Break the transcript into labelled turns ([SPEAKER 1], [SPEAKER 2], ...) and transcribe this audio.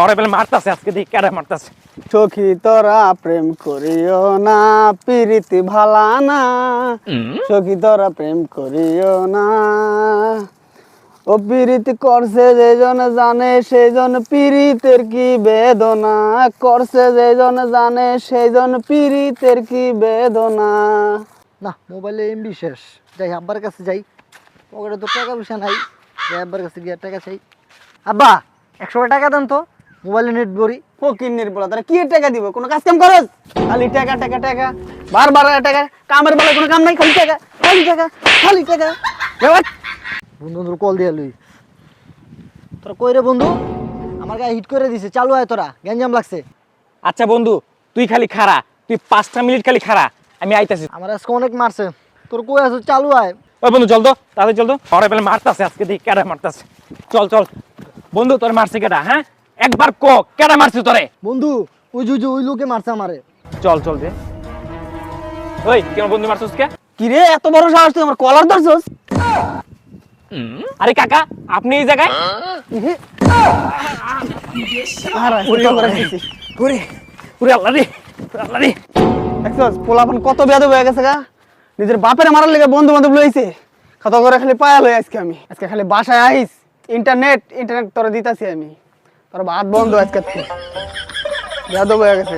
[SPEAKER 1] ওরে বেলে মারতাছে আজকে দেখি কেডা মারতাছে।
[SPEAKER 2] সখী তোরা প্রেম করিও না, প্রীতি ভালা না। সখী তোরা প্রেম করিও না, ও প্রীতি করছে যেজন জানে সেইজন প্রীতের কি বেদনা, করছে যেজন জানে সেইজন প্রীতের কি বেদনা।
[SPEAKER 3] না মোবাইলে এমবি শেষ, যাই আব্বার কাছে যাই, পকেটে তো টাকা পয়সা নাই, যাই আব্বার কাছে গিয়ে টাকা চাই। আব্বা 100 টাকা দেন তো, মোবাইলে নেট ভরি।
[SPEAKER 2] ফকিন্নির বলা তারা কি টাকা দিব, কোনো কাজ কাম করস? খালি টাকা টাকা টাকা, বারবার টাকা, কামের বেলায় কোনো কাম নাই, খালি টাকা খালি টাকা খালি টাকা।
[SPEAKER 3] বন্ধু বন্ধু কল দিয়ে লই। তোরা কই রে বন্ধু? আমার গায়ে হিট করে দিছে, চালু আয় তোরা, গ্যাঞ্জাম লাগছে।
[SPEAKER 1] আচ্ছা বন্ধু তুই খালি খাড়া, তুই 5টা মিনিট খালি খাড়া, আমি আইতাছি।
[SPEAKER 3] আমার আজকে অনেক মারছে, তোর কই আছো? চালু আয়।
[SPEAKER 1] ওই বন্ধু চল তো, তাহলে চল তো। ওরে বেলে মারতাছে আজকে দেখি কেডা মারতাছে। চল চল বন্ধু, তোর মারছে কেডা? হ্যাঁ একবার ক কেডা মারছে তোরে?
[SPEAKER 3] বন্ধু ওই যে ওই লোকে মারছে আমারে।
[SPEAKER 1] চল চল দে। ওই কেন বন্ধু মারছিস কে?
[SPEAKER 2] কি রে এত বড় সাহস, তুই আমার কলার ধরছস?
[SPEAKER 1] আরে কাকা আপনি এই জায়গায়? ওরে ওরে আল্লাহ রে আল্লাহ রে।
[SPEAKER 2] দেখছস পোলাপন কত বেয়াদব হয়ে গেছে গা, নিজের বাপের মারার লেগে বন্ধু বান্ধব লইছে। কত করে খালি পায়া লই আজকে খালি বাসায় আইস, ইন্টারনেট তোরা দিতাছি আমি, তোর ভাত বন্ধ আজকে। বেয়াদব হয়ে গেছে।